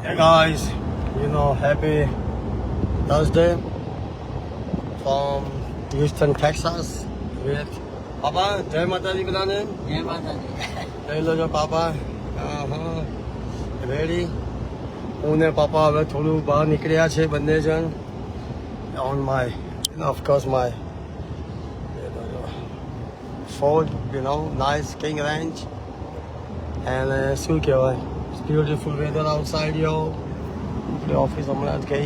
Hey guys, happy Thursday from Houston, Texas with Papa. Jai Mataji બધાને. જય માતાજી. જઈ લો Papa. Ready? હું ને Papa હવે થોડું બહાર નીકળ્યા છે બંને જણ on my, of course my Ford, nice King Ranch. And શું કહેવાય, it's beautiful weather outside, yo. The office હમણાં જ ગઈ,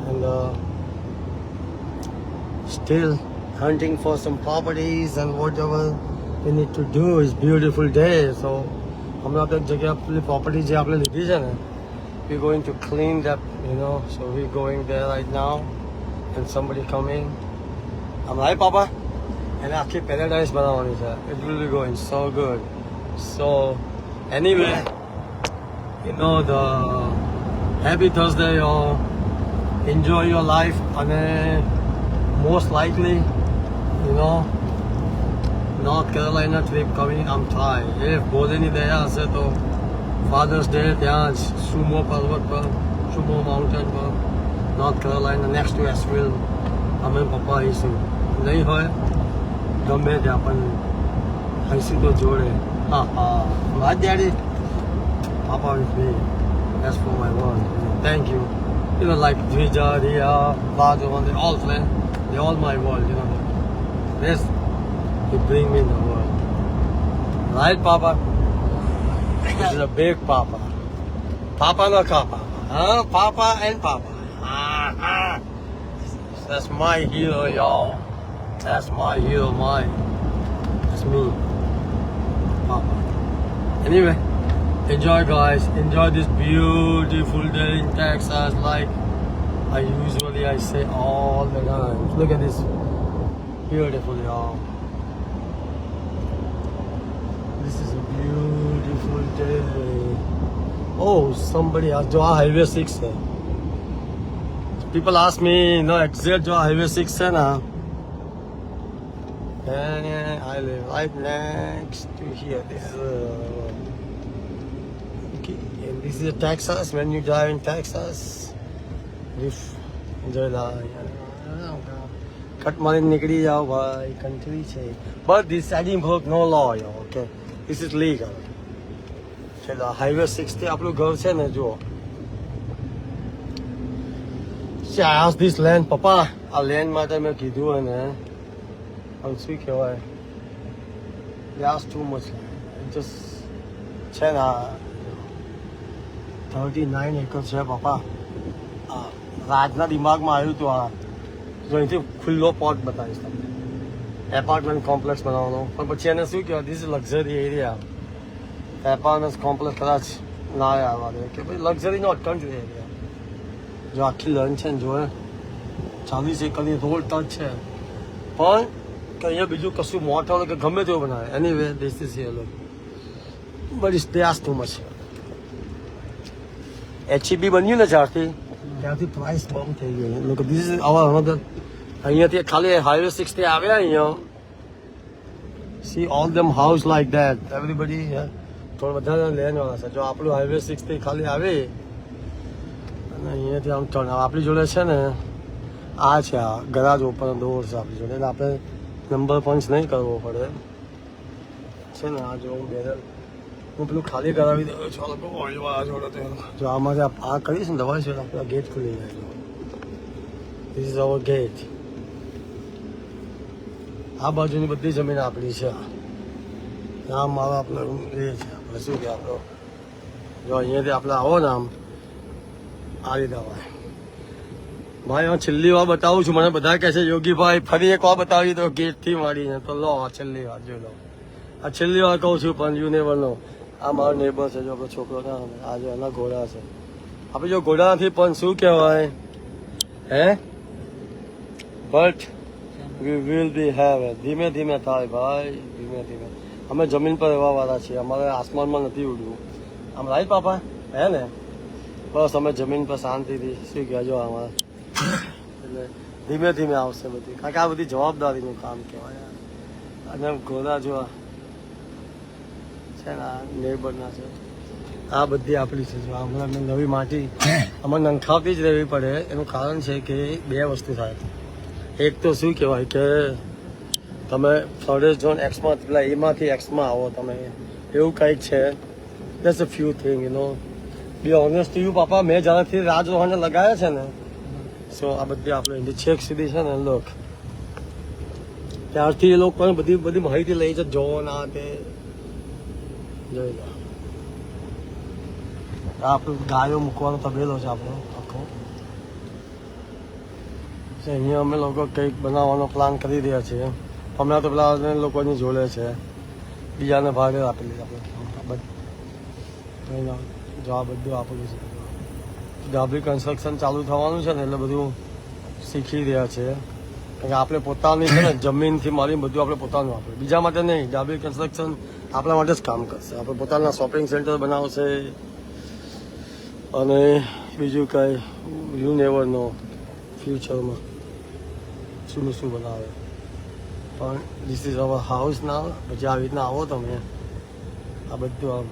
and still hunting for some properties and whatever we need to do. It's beautiful day, so હમણાં આપણે એક જગ્યા property જે આપણે લીધી છે ને, we're going to clean that, so we're going there right now and somebody coming. I'm right, Papa? And આખી પેરાડાઇઝ બનાવવાની છે. It will be going so good. So anyway, the happy Thursday, y'all. Enjoy your life. And most likely, North Carolina trip coming. I'm trying. If બોધેની દયા હશે તો Father's Day ત્યાં જ સુમો પર્વત પર, સુમો માઉન્ટેન પર, North Carolina next to Asheville. અમે પપ્પા આવીશું. નહીં હોય ગમે ત્યાં પણ હસી તો જોડે. Right, Daddy? Papa with me. That's for my word. Thank you. Like Dvija, Ria, Bhagavan, they all friends. They all my world, Yes, you bring me in the world. Right, Papa? This is a big Papa. Papa no Kappa. Papa and Papa. That's my hero, y'all. That's my hero, That's me. Papa. Anyway, enjoy guys. Enjoy this beautiful day in Texas like I say all the time. Look at this. Beautiful, y'all. This is a beautiful day. Oh, somebody asked, जो highway 6 है. People ask me, exact जो highway 6 है ना. And I live right next to here. This is okay. And this is Texas. When you drive in Texas, if cut મારીને નીકળી જાઓ ભાઈ, country છે. But this Edinburgh no law, okay. This is legal. ચલો highway 6 થી આપણું ઘર છે ને, જુઓ. I asked this land, પપ્પા આ land માટે મેં કીધું અને શું કહેવાય, that's too much land. Just છે ને 39 acres છે પપ્પા. રાજના દિમાગમાં આવ્યું હતું આ, જો અહીંથી ખુલ્લો પ્લોટ બતાવીશ તમને, એપાર્ટમેન્ટ કોમ્પ્લેક્સ બનાવવાનો. પણ પછી એને શું કહેવાય, this is luxury area. Apartment complex કદાચ ના આવવા દે કે ભાઈ લક્ઝરી નોટ કન્ટ્રી એરિયા. જો આખી લન છે ને, જો 40 એકરની રોડ ટચ છે, પણ કે અહીંયા બીજું કશું મોટો કે ગમે તેવું બનાવે. Anyway this is here look, but it's that's too much. HEB બન્યું ને જ્યારથી, ત્યાંથી પ્રાઇસ બમ થઈ ગયો. લોકો ધીસ ઇઝ અવર અનધર. અહીંયાથી ખાલી હાઈવે 6 થી આવ્યા અહીંયા, C all them house like that. Everybody થોડા બધા લેવાના છે. જો આપણું હાઈવે 6 થી ખાલી આવે અને અહીંયાથી આમ ટર્ન. આપણી જોડે છે ને આ છે, આ ગરાજ ઓપન ડોર છે આપણી જોડે, એટલે આપણે નંબર પંચ નહીં કરવો પડે છે ને. આ જો બેરલ હું પેલું ખાલી કરાવી દઉં છું આ જોડે. જો આમાંથી આ કરીશ ને દવા છે, આપણા ગેટ ખુલી જાય. This is our gate. આ બાજુની બધી જમીન આપણી છે. આમ મારો આપણે એ છે, આપણે શું કે આપણો, જો અહીંયાથી આપણે આવો ને આમ આ રીતે હોય ભાઈ. હું છેલ્લી વાર બતાવું છું. મને બધા કહે છે યોગીભાઈ ફરી એક વાર બતાવી દો ગેટથી માંડીને. તો લો આ છેલ્લી વાર, જો લો આ છેલ્લી વાર કહું છું. પણ યુ નેવર નો. આ મારો નેબર છે, જો આપણો છોકરો ના, આ જો એના ઘોડા છે. આપણે જો ઘોડા નથી પણ શું કહેવાય, but we will be have. ધીમે ધીમે થાય ભાઈ, ધીમે ધીમે. અમે જમીન પર રહેવા વાળા છીએ, અમારે આસમાનમાં નથી ઉડવું. આમ રાઈટ પાપા, હે ને? બસ અમે જમીન પર શાંતિથી શું કહેજો અમારે, એટલે ધીમે ધીમે આવશે બધી. કારણ કે આ બધી જવાબદારીનું કામ કહેવાય. અને ઘોડા જોવા છે ને, નેબરના છે. આ બધી આપણી છે. જો હમણાં નવી માટી આમાં નંખાવતી જ રહેવી પડે. એનું કારણ છે કે બે વસ્તુ થાય. એક તો શું કહેવાય કે તમે ફોરેસ્ટ ઝોન એક્સમાં પેલા એમાંથી એક્સમાં આવો તમે, એવું કંઈક છે. There's a few things, you know. Be honest to you, પાપા, મેં જ્યારથી રાજરોહણને લગાવ્યા છે ને, સો આ બધી આપણે ઇન્ડિયા છેક સુધી છે ને લોક, ત્યારથી એ લોકો બધી બધી માહિતી લઈ છે. જોન આ તે જોઈ લો. આપણું ગાયો મૂકવાનો તબેલો છે આપણો આખો. અહીંયા અમે લોકો કંઈક બનાવવાનો પ્લાન કરી રહ્યા છીએ. હમણાં તો પેલા લોકોની જોડે છે, બીજાને ભાડે આપેલી આપણે. જો આ બધું આપેલું છે. ડાબી કન્સ્ટ્રક્શન ચાલુ થવાનું છે ને એટલે બધું શીખી રહ્યા છે. કારણ કે આપણે પોતાની છે ને જમીનથી મારી બધું આપણે પોતાનું આપણે, બીજા માટે નહીં. ડાબી કન્સ્ટ્રક્શન આપણા માટે જ કામ કરશે. આપણે પોતાના શોપિંગ સેન્ટર બનાવશે અને બીજું કંઈ યુ નેવર નો ફ્યુચરમાં શું બનાવે. પણ ધીસ ઇઝ અવર હાઉસ ના. પછી આવી રીતના આવો તમે, આ બધું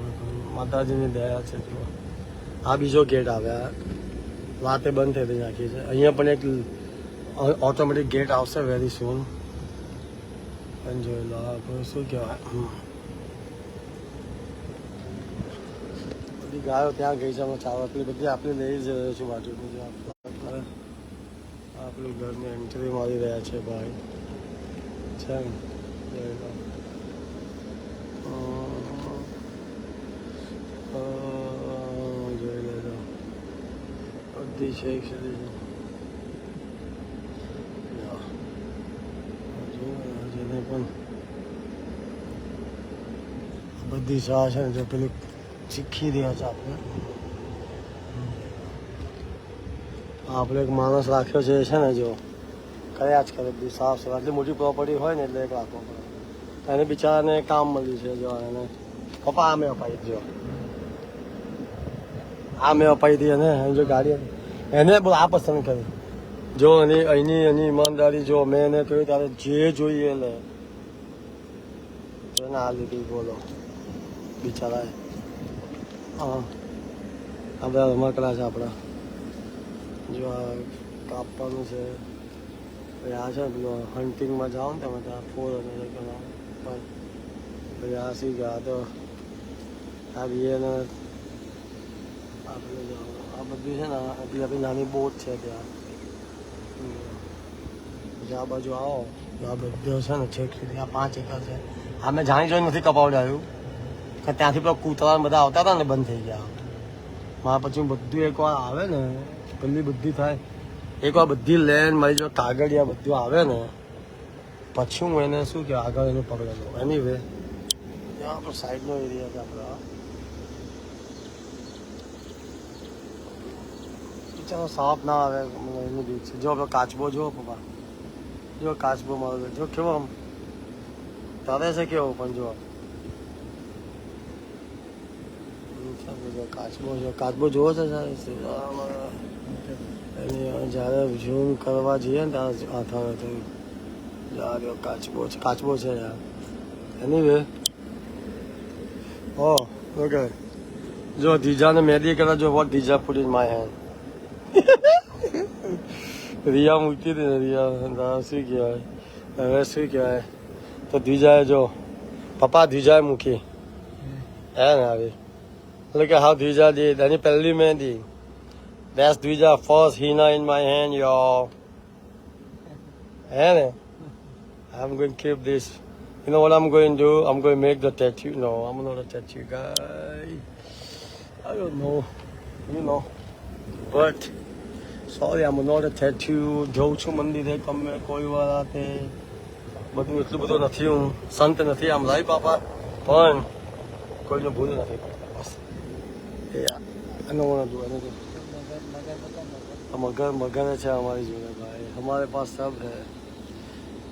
માતાજીની દયા છે. જો આ બીજો ગેટ આવ્યા, રાતે બંધ થઈ નાખી છે. અહીંયા પણ એક ઓટોમેટિક ગેટ આવશે વેરી સૂન. પણ જોઈ લો શું કહેવાય, બધી ગાયો ત્યાં ગઈ છે. અમે ચાવવા બધી આપણે લઈ જ રહ્યો છું બાજુની. આપણું ઘરની એન્ટ્રી મારી રહ્યા છે ભાઈ છે ને. જોઈ લેજો બધી છે જેને પણ બધી શાહ છે ને જો પેલું શીખી રહ્યા છે આપણે એક માણસ રાખ્યો છે ને જો કર્યા જ કરે બધી સાફ સફાઈ. આટલી મોટી પ્રોપર્ટી હોય ને એટલે એક રાખવો પડે. એને બિચારાને કામ મળ્યું છે. જો એને પપ્પા આ મેં અપાઈ જો આ મેં અપાઈ હતી એને જો ગાડી એને બહુ આ પસંદ કરી. જો એની ઈમાનદારી જો મેં એને કહ્યું તારે જે જોઈએ લે એને આ લીધી. બોલો બિચારા હા આ બધા રમકડા છે આપણા. જો આ કાપવાનું છે. આ છે પેલું હન્ટિંગમાં જાઓ ને તમે ત્યાં ફોર અને પછી આ શી ગયા તો આ બી એને આપણે આ બધું છે ને આપણી આપણી નાની બોટ છે ત્યાં. પછી આ બાજુ આવો તો આ બધું છે ને છેક સુધી આ 5 એકર છે. આ મેં જાણી જોઈ નથી કપાવડાવ્યું કે ત્યાંથી પેલા કૂતરા બધા આવતા હતા ને બંધ થઈ ગયા. મારા પછી બધું એકવાર આવે ને પેલી બધી થાય એકવાર બધી લેન્ડ મારી જો કાગળિયા બધું આવે ને પછી હું એને શું કે આગળ એનું પકડેલું. એની વે ત્યાં આપણો સાઈડનો એરિયા છે આપણા. ચાલો સાફ ના આવે એનું બીક છે. જો આપણો કાચબો જુઓ પપ્પા, જો કાચબો મારો જો કેવો આમ તરે છે કેવો. પણ જો કાચબો જોવો છે જ્યારે ઝૂમ કરવા જઈએ ને ત્યારે હાથ આવે તો કાચબો છે યાર. એની વે ઓકે જો ધીજાને મેદી કરે જો વોટ ધીજા put in my hand. Riya મૂકી હતી ને રિયા શું કહેવાય હવે શું કહેવાય તો ધીજાએ જો પપ્પા ધીજાએ મૂકી હે ને આવી. Look at how Dvija did. Any pelli mehndi. That's Dvija first henna in my hand, y'all. And I'm going to keep this. You know what I'm going to do? I'm going to make the tattoo. No, I'm not a tattoo guy. I don't know. You know. But sorry, I'm not a tattoo. જાઉં છું મંદિરે તમે કોઈ વાર તે બધું એટલું બધું નથી. હું સંત નથી આમ લાઈ પાપા, પણ કોઈનો ભૂલ નથી. मगर है हमारी जोड़े भाई. हमारे पास सब है.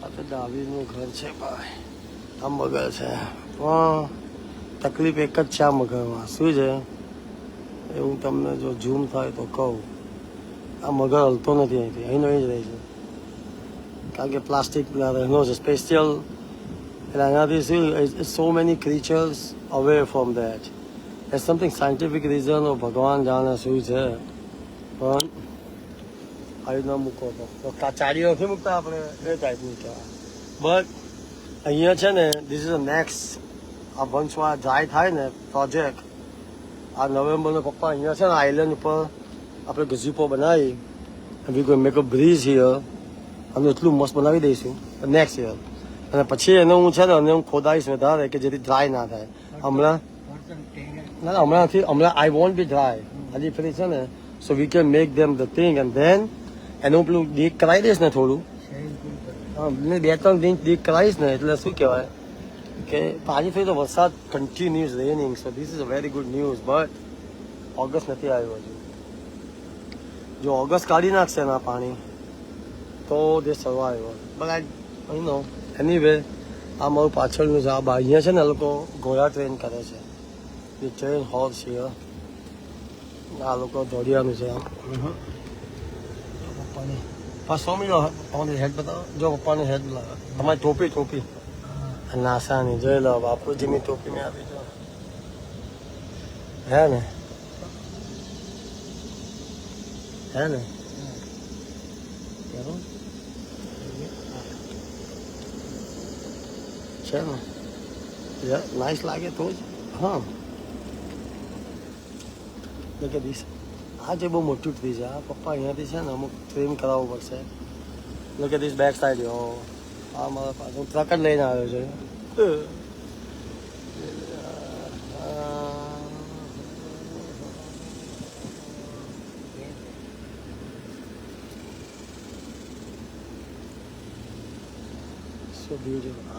आ तो डाबीનું ઘર છે ભાઈ. આ મગર છે પણ તકલીફ એક જ છે આ મગરમાં. શું છે એવું તમને જો ઝૂમ થાય તો કહું. આ મગર હલતો નથી અહીંથી, અહીંનો અહીં જ રહે છે. કારણ કે પ્લાસ્ટિક રહેનો છે સ્પેશિયલ. એટલે એનાથી શું so many ક્રીચર્સ away from that. there's something scientific reason or ભગવાન જાણે શું છે પણ આવી રીતના મૂકો તો ચારીઓ નથી મૂકતા આપણે એ ટાઈપની કહેવાય બટ અહીંયા છે ને ધીસ ઇઝ અ નેક્સ્ટ આ વંશમાં જાય થાય ને પ્રોજેક્ટ આ નવેમ્બરનો પપ્પા અહીંયા છે ને આઈલેન્ડ ઉપર આપણે ગઝીપો બનાવી we go make a bridge here અને એટલું મસ્ત બનાવી દઈશું નેક્સ્ટ યર અને પછી એને હું છે ને અને હું ખોદાઈશ વધારે કે જેથી ડ્રાય ના થાય હમણાં ના હમણાંથી હમણાં આઈ વોન્ટ બી ડ્રાય હજી ફરી છે ને so we can make them the thing and then એનું પેલું ડીક કરાવી દઈશ ને થોડું હા 2-3 ઇંચ ડીક કરાવીશ ને એટલે શું કહેવાય કે આજે ફરી તો વરસાદ continuous raining so this is a very good news but August નથી આવ્યો હજુ જો ઓગસ્ટ કાઢી નાખશે ને આ પાણી તો દે survive but I know anyway આ મારું પાછળનું જ આ અહીંયા છે ને લોકો ઘોડા ટ્રેન કરે છે એ ટ્રેન હોર્સ છે આ લોકો દોડિયાનું છે આમ પપ્પાને 500 મિલો પપ્પાને હેડ બતાવો જો પપ્પાને હેડ લાવે તમારી ટોપી નાસાની જોઈ લો બાપુજીની ટોપી મેં આપી દો હે ને છે ને નાઇસ લાગે તો જ હા કે દીસ આ જે બહુ મોટું ટ્રી છે આ પપ્પા અહીંયાથી છે ને અમુક ટ્રીમ કરાવવું પડશે કે દીસ બેક સાઈડ આ મારા પાસે હું ટ્રક જ લઈને આવ્યો છે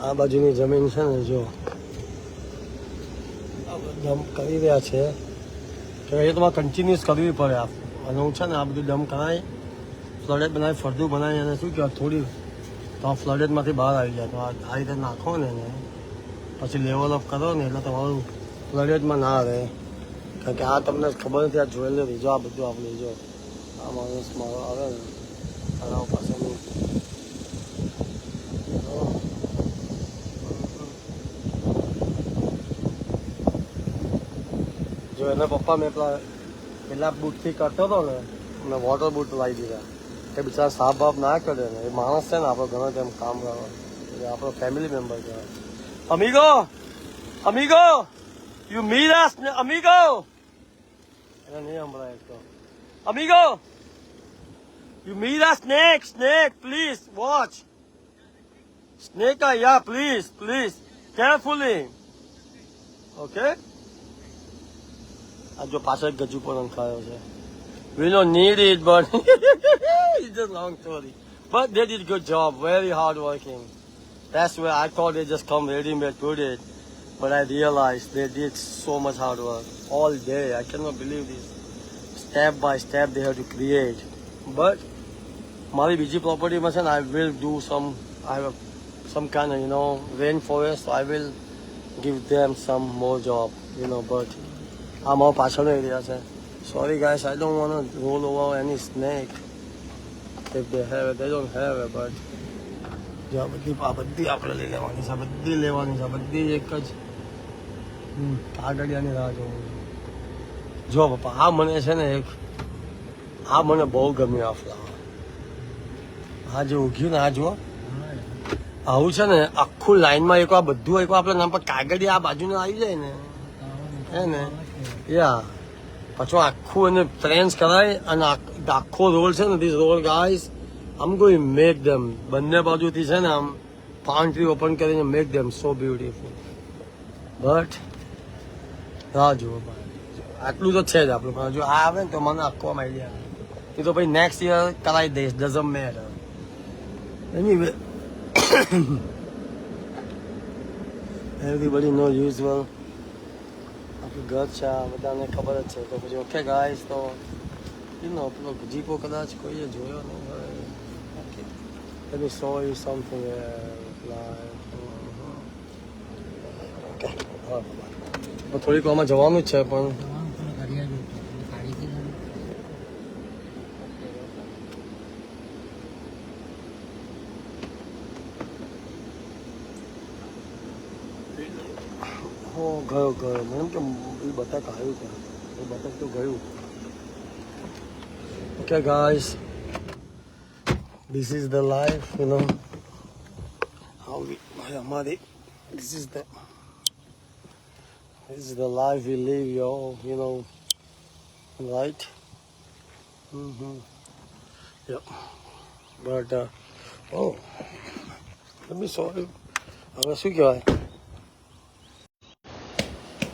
આ બાજુની જમીન છે ને જો ડમ્પ કરી રહ્યા છે કે એ તમારે કન્ટિન્યુઅસ કરવી પડે અને હું છે ને આ બધું ડમ્પ કરાવી ફ્લડેડ બનાવી ફરતું બનાવી અને શું કહેવાય થોડી તો આ ફ્લડેડમાંથી બહાર આવી જાય તો આ રીતે નાખો ને પછી લેવલ અપ કરો ને એટલે તમારું ફ્લડેડમાં ના રહે કારણ કે આ તમને ખબર નથી આ જ્વેલરી જો આ બધું આપણે જો આ માણસ મારો આવે ને તળાવ પાસેનું જો એના પપ્પા મેં પેલા બૂટથી કરતો હતો ને મેં વોટર બૂટ લાવી દીધા કે બિચારા સાફ બાફ ના કરે ને એ માણસ છે ને આપણો ઘણો તેમ કામ કરો એ આપણો ફેમિલી મેમ્બર કહેવાય અમીગો અમીગો યુ મીટ અસ અમીગો એને નહીં સંભળાય એક તો amigo you meet us snake please watch snake yeah please carefully okay આ જો પાછળ ગજુ પણ ખાયો છે we don't need it but it's just long story but they did good job very hard working that's where I thought they just come ready made put it but I realized they did so much hard work all day I cannot believe this step by step they have to create but મારી બીજી પ્રોપર્ટીમાં છે ને I will do I have some kind of rainforest so I will give them some more job but આ મારો પાછળનો area છે sorry guys I don't want to roll over any snake if they have it they don't have it but જો બધી આપણે લઈ લેવાની છે બધી એક જ કાગળિયાની રાહ જોઉં જો પપ્પા આ મને છે ને આ મને બહુ ગમ્યું આ ફ્લાવર આ જે ઉગ્યું ને આ જુઓ આવું છે ને આખું લાઈનમાં એક બધું એક આપણે નામ પર કાગળિયા આ બાજુને આવી જાય ને હે ને યા પાછું આખું એને ટ્રેન્સ કરાય અને આખો રોલ છે ને ધીસ રોલ ગાઈસ આમ કોઈ મેક ધેમ બંને બાજુથી છે ને આમ પાન ટ્રી ઓપન કરીને make them so beautiful but હા જુઓ આટલું તો છે જ આપણું પણ જો આ આવે ને તો મને આખો આઈડિયા એ તો પછી નેક્સ્ટ યર કરાવી દઈશ doesn't matter anyway everybody know usual ઘર છે આ બધાને ખબર જ છે તો પછી ઓકે ગાઈસ તો પેલો જીપો કદાચ કોઈએ જોયો નહીં હોય okay let me show you something like okay થોડીક આમાં જવાનું જ છે પણ ગયો મને એમ કે બતક આવ્યું છે એ બતક તો ગયું. Okay guys, this is the life, you know, how we Hamadi, this is the life we live, you know, right? Yeah, but oh, let me sorry. હવે શું કહેવાય,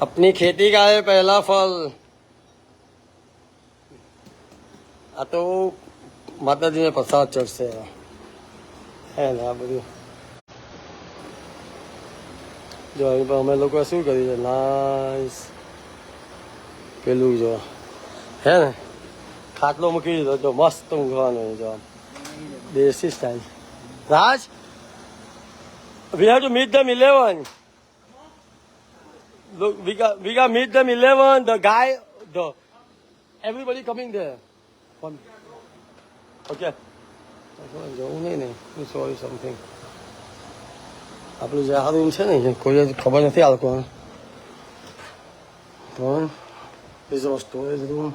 अपनी खेती का है पहला फल. આ તો માતાજીને પ્રસાદ ચડશે હે ને આ બધું. જો અહીં અમે લોકો શું કર્યું છે, નાઈસ પેલું જો હે ને ખાટલો મૂકી દીધો, જો મસ્ત ઊંઘવાનું જો દેશી style. Raj, we have to meet them 11. Look, we got meet them 11. The guy, everybody coming there. One. Okay. જવું નહીં ને, સોરી સમથિંગ. આપણું જે આ રૂમ છે ને કોઈ ખબર નથી આ લોકો પણ this is our storage room.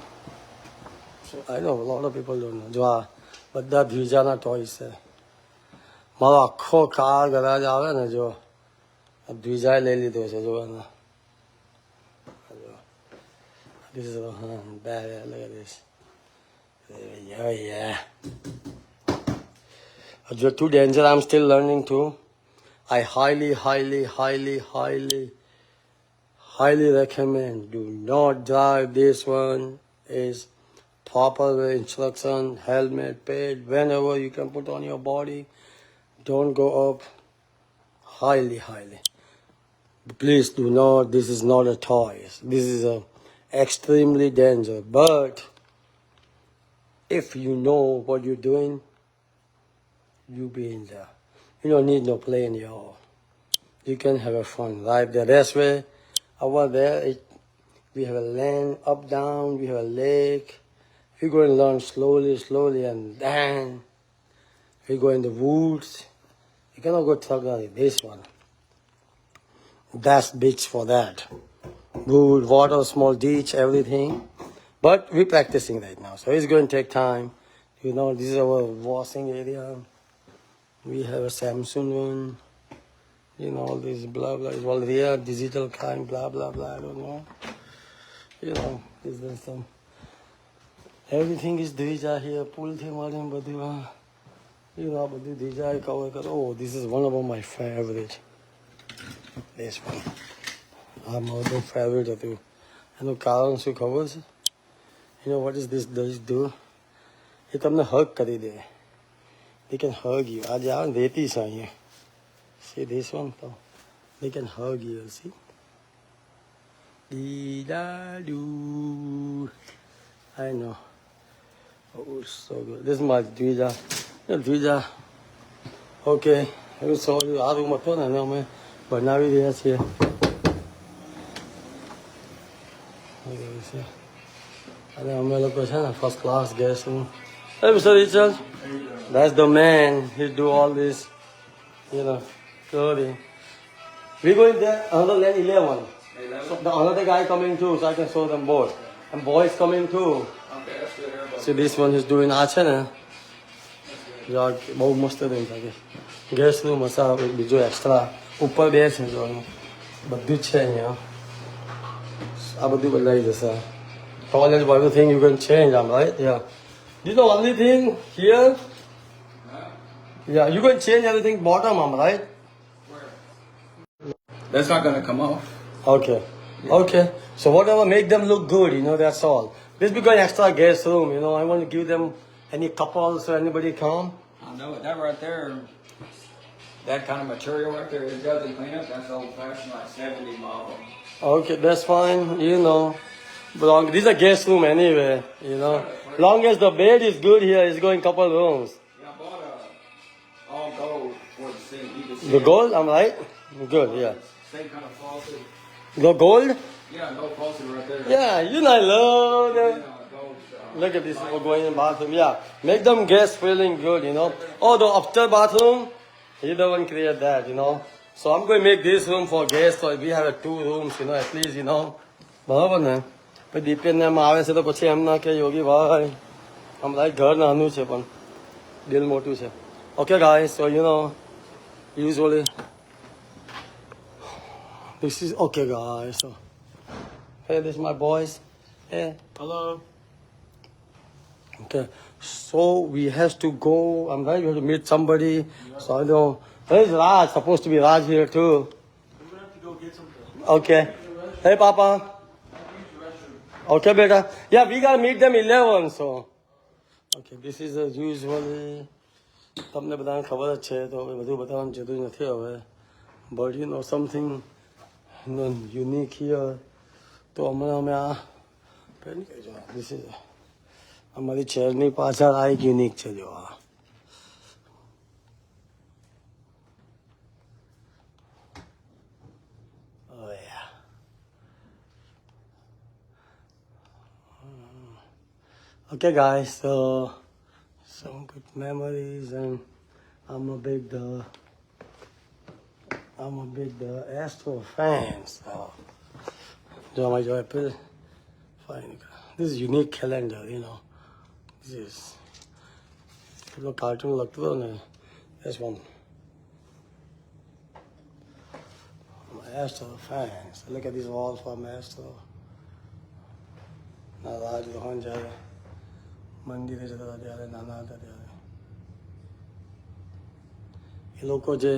So I know a lot of people don't know. જો આ બધા દ્વિજાના ટોયસ છે. મારો આખો કાર ગરાજ આવે ને જો દ્વિજાએ લઈ લીધો છે જોવાના. This is bad. Look at this. Yeah. You're too dangerous. I'm still learning too. I highly recommend. Do not drive. This one is proper instruction. Helmet, pad, whenever you can put on your body. Don't go up. Highly. Please do not. This is not a toy. This is a extremely dangerous. But if you know what you're doing, you be in there. You don't need no plane, You can have a fun right there. That's where over there we have a land up down. We have a lake. We go and learn slowly, and then we go in the woods. You cannot go truck like this one. That's beach for that. Wood, water, small ditch, everything. But we're practicing right now, so it's going to take time. You know, this is our washing area. We have a Samsung one. You know, all this blah blah is all real digital kind, blah blah blah. I don't know. You know, is there some? Everything is Dvija here. Pool thing, you know, but Dvija cover. Oh, this is one of my favorite. This one. I'm also favorite of you. I know કારણ શું ખબર છે? You know what is this does do? એ તમને hug કરી દે. They can hug you. આજે આ રેતી છે અહીંયા. See this one? So they can hug you. See? Dee-da-doo. I know. Oh, it's so good. This is my Dvija. Dvija. Okay. હવે sorry આ room હતો ને અમે બનાવી રહ્યા છીએ. અને અમે લોકો છે ને first class gas room. Hey, Mr. Richard. That's the man. He do all this, you know, clothing. We going there, another lane 11. So the another guy coming too, so I can show them both. And boys coming too. Okay, that's good. So this one is doing આ છે ને બહુ મસ્ત room છે. Gas room હશે બીજો extra ઉપર બે છે જો બધું જ છે અહીંયા. આ બધું બદલાઈ જશે. Toilet, everything you can change, right? Yeah. This is the only thing here. Yeah, you can change everything bottom, right? That's not going to come off. Okay. So whatever make them look good, you know, that's all. This become extra guest room, you know. I want to give them any couples or anybody come. I know it. That right there, that kind of material right there, it doesn't clean up. That's old fashioned, like 70 model. Okay, that's fine, you know. But this is a guest room anyway, you know. Long as the bed is good here, it's going couple rooms. Yeah, I bought all gold for the sink. You can see The gold, I'm right? Good, yeah. same kind of faucet. The gold? Yeah, no faucet right there. Yeah, you know, I love them. Yeah, gold stuff. Look at this, we're going in bathroom, yeah. Make them guests feeling good, you know. Oh, the after bathroom, he the one create that, you know. So I'm going to make this room for guests, so we have 2 rooms, you know, at least, you know. બરાબર ને પછી દીપેનને એમ આવે છે તો પછી એમ ના કે યોગી ભાઈ આમ લાઈક ઘર નાનું છે પણ દિલ મોટું છે. Okay guys, so you know usually this is okay guys. So hey, this is my boys. Hey, hello. Okay, so we have to go. I'm right. We have to meet somebody. So I know. Where's Raj? Supposed to be Raj here too. We're gonna have to go get something. Okay. Hey, Papa. Okay, beta. Yeah, we gotta meet them 11. So. Okay, this is usually. તમને બધાને ખબર જ છે તો હવે બધું બતાવવાનું જરૂર નથી હવે. But you know something unique here. તો હમણાં અમે આ પેલી કઈ જો this is અમારી ચેરની પાછળ આ એક યુનિક છે જો આ. Oh yeah. Okay guys, so some good memories and I'm a big Astro fan. So જો અમારી જો April fine. This is unique calendar, you know. This is પેલો કાર્ટૂન લગતું હતું ને this one. I'm an Astro fan. So look at these walls from Astro. ના રાજ રોહન જ્યારે મંદિરે જતા હતા ત્યારે નાના હતા ત્યારે એ લોકો જે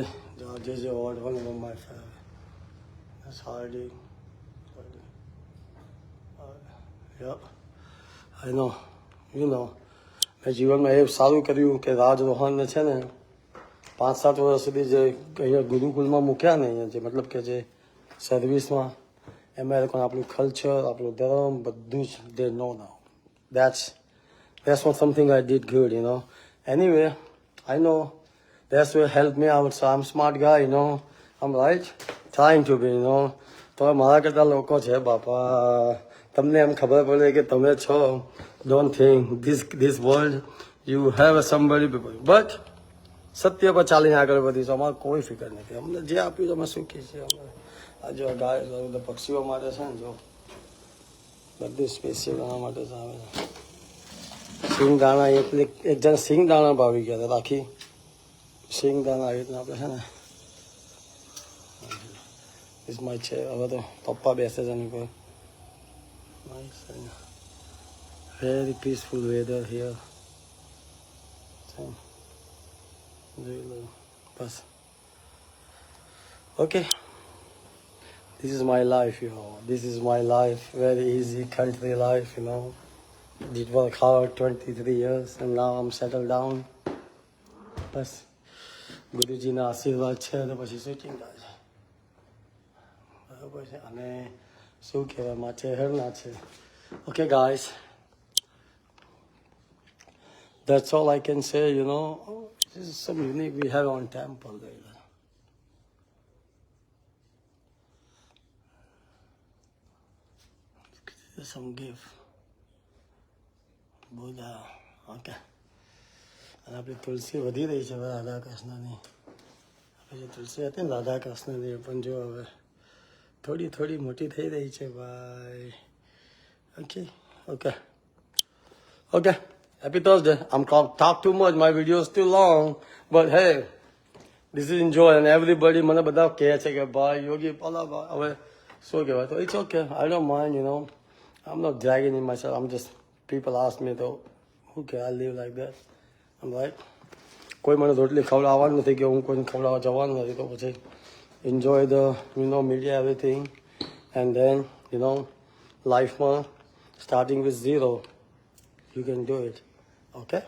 award one of my favourite Hardy. Yep. I know. You know. મેં જીવનમાં એ સારું કર્યું કે રાજ રોહનને છે ને 5-7 વર્ષ સુધી જે અહીંયા ગુરુકુલમાં મૂક્યા ને અહીંયા જે મતલબ કે જે સર્વિસમાં એમાં એ લોકોને આપણું કલ્ચર આપણું ધર્મ બધું જ they know now. That's not something I did good, you know. Anyway, I know that's what helped me out. So I'm a smart guy, you know. I'm right, trying to be, you know. તો મારા કરતા લોકો છે બાપા. તમને એમ ખબર પડે કે તમે છો. Don't think this world you have somebody people. But સત્ય પર ચાલીને આગળ વધીશું. અમારે કોઈ ફિકર નથી. અમને જે આપ્યું તમે સુખી છે. અમે આ જો ગાય બધા પક્ષીઓ માટે છે ને જો બધું સ્પેશિયલ એના માટે જ આવે છે. સિંગદાણા એક જણ સિંગદાણા ભાવી ગયા હતા. રાખી સિંગદાણા આવી રીતના આપણે છે ને ઇસમાં છે. હવે તો પપ્પા બેસે છે એની પર. Very peaceful weather here. Bas. Okay. This is my life, you know. This is my life. Very easy country life, you know. Did work hard 23 years and now I'm settled down. Bas. ગુરુજીના આશીર્વાદ છે તો પછી શું ચિંતા છે. બરાબર છે. અને શું કહેવાય માથે હેરના છે. Okay guys. That's all I can say, you know. This is some unique we have on temple there. Some gift. Buddha. Okay. અને આપણી તુલસી વધી રહી છે હવે રાધા કૃષ્ણની. આપણે જે તુલસી હતી ને રાધા કૃષ્ણની એ પણ જો હવે થોડી થોડી મોટી થઈ રહી છે ભાઈ. Okay okay okay. Happy Thursday. I'm talk too much. My video is too long. But hey, this is enjoy and everybody મને બધા કહે છે કે ભાઈ યોગી પલા હવે શું કહેવાય તો it's okay. I don't mind, you know. I'm not dragging in myself. I'm just people ask me though, okay, I live like that. I'm like કોઈ મને રોટલી ખવડાવવાનું નથી કે હું કોઈને ખવડાવવા જવાનું નથી તો પછી enjoy the, you know, media everything and then, you know, life માં starting with zero you can do it. Okay.